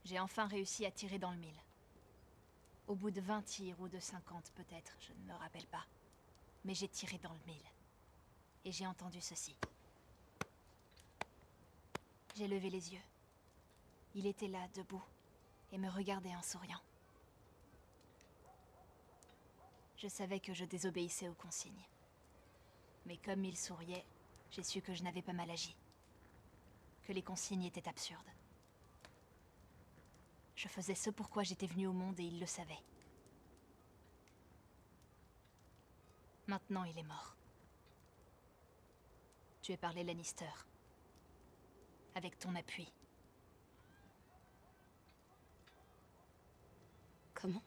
J'ai enfin réussi à tirer dans le mille. Au bout de 20 tirs ou de 50 peut-être, je ne me rappelle pas. Mais j'ai tiré dans le mille. Et j'ai entendu ceci. J'ai levé les yeux. Il était là, debout, et me regardait en souriant. Je savais que je désobéissais aux consignes. Mais comme il souriait, j'ai su que je n'avais pas mal agi. Que les consignes étaient absurdes. Je faisais ce pourquoi j'étais venue au monde et il le savait. Maintenant, il est mort. Tué par les Lannister. Avec ton appui. Comment?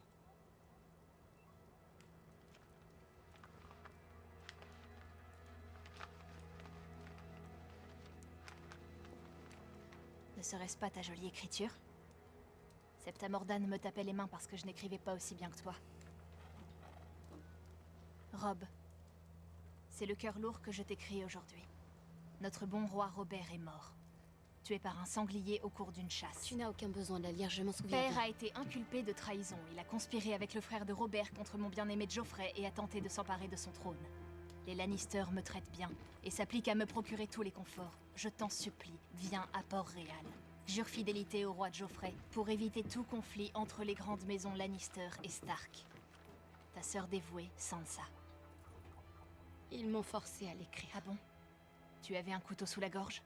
Ne serait-ce pas ta jolie écriture? Septa Mordan me tapait les mains parce que je n'écrivais pas aussi bien que toi. Rob, c'est le cœur lourd que je t'écris aujourd'hui. Notre bon roi Robert est mort. Tué par un sanglier au cours d'une chasse. Tu n'as aucun besoin de la lire, je m'en souviens Père bien. a été inculpé de trahison. Il a conspiré avec le frère de Robert contre mon bien-aimé Joffrey et a tenté de s'emparer de son trône. Les Lannister me traitent bien et s'appliquent à me procurer tous les conforts. Je t'en supplie, viens à Port-Réal. Jure fidélité au roi Joffrey pour éviter tout conflit entre les grandes maisons Lannister et Stark. Ta sœur dévouée, Sansa. Ils m'ont forcé à l'écrire. Ah bon? Tu avais un couteau sous la gorge?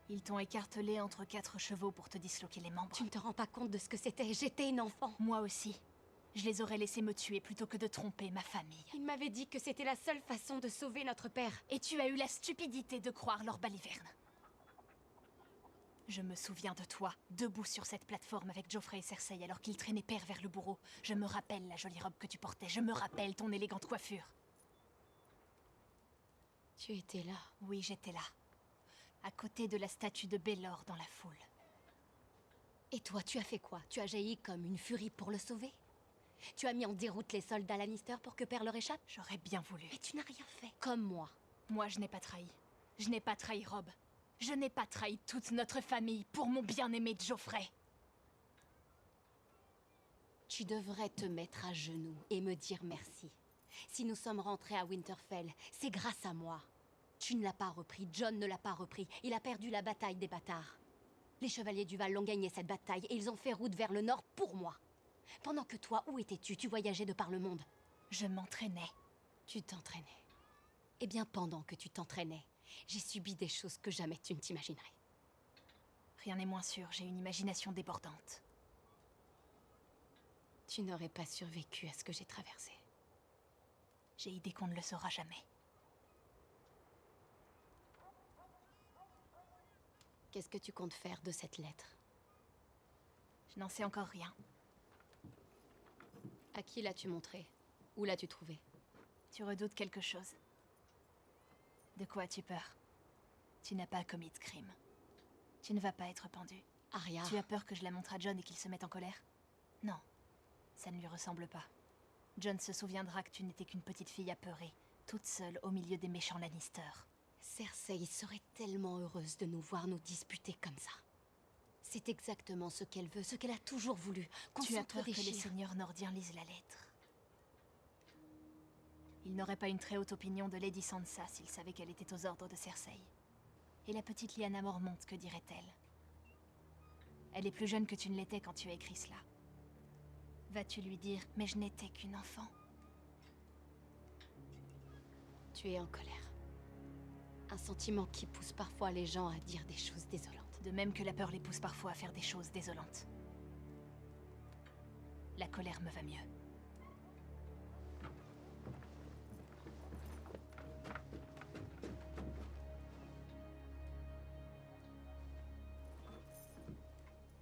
Ils t'ont écartelé entre 4 chevaux pour te disloquer les membres. Tu ne te rends pas compte de ce que c'était, j'étais une enfant. Moi aussi. Je les aurais laissés me tuer plutôt que de tromper ma famille. Ils m'avaient dit que c'était la seule façon de sauver notre père. Et tu as eu la stupidité de croire leur baliverne. Je me souviens de toi, debout sur cette plateforme avec Joffrey et Cersei alors qu'ils traînaient père vers le bourreau. Je me rappelle la jolie robe que tu portais, je me rappelle ton élégante coiffure. Tu étais là. Oui, j'étais là. À côté de la statue de Baelor dans la foule. Et toi, tu as fait quoi? Tu as jailli comme une furie pour le sauver? Tu as mis en déroute les soldats Lannister pour que père leur échappe? J'aurais bien voulu. Mais tu n'as rien fait. Comme moi. Moi, je n'ai pas trahi. Je n'ai pas trahi Rob. Je n'ai pas trahi toute notre famille pour mon bien-aimé Joffrey. Tu devrais te mettre à genoux et me dire merci. Si nous sommes rentrés à Winterfell, c'est grâce à moi. Tu ne l'as pas repris, Jon ne l'a pas repris. Il a perdu la bataille des bâtards. Les chevaliers du Val l'ont gagné cette bataille et ils ont fait route vers le nord pour moi. Pendant que toi, où étais-tu? Tu voyageais de par le monde. Je m'entraînais. Tu t'entraînais. Eh bien, pendant que tu t'entraînais, j'ai subi des choses que jamais tu ne t'imaginerais. Rien n'est moins sûr, j'ai une imagination débordante. Tu n'aurais pas survécu à ce que j'ai traversé. J'ai idée qu'on ne le saura jamais. Qu'est-ce que tu comptes faire de cette lettre? Je n'en sais encore rien. À qui l'as-tu montré? Où l'as-tu trouvé? Tu redoutes quelque chose. De quoi as-tu peur? Tu n'as pas commis de crime. Tu ne vas pas être pendu. Arya... Tu as peur que je la montre à Jon et qu'il se mette en colère? Non, ça ne lui ressemble pas. Jon se souviendra que tu n'étais qu'une petite fille apeurée, toute seule au milieu des méchants Lannister. Cersei serait tellement heureuse de nous voir nous disputer comme ça. C'est exactement ce qu'elle veut, ce qu'elle a toujours voulu. Qu'on Tu as peur que les s'entre-déchire. seigneurs nordiens lisent la lettre. Ils n'auraient pas une très haute opinion de Lady Sansa s'ils savaient qu'elle était aux ordres de Cersei. Et la petite Lyanna Mormont, que dirait-elle? Elle est plus jeune que tu ne l'étais quand tu as écrit cela. Vas-tu lui dire « Mais je n'étais qu'une enfant » Tu es en colère. Un sentiment qui pousse parfois les gens à dire des choses désolantes. De même que la peur les pousse parfois à faire des choses désolantes. La colère me va mieux.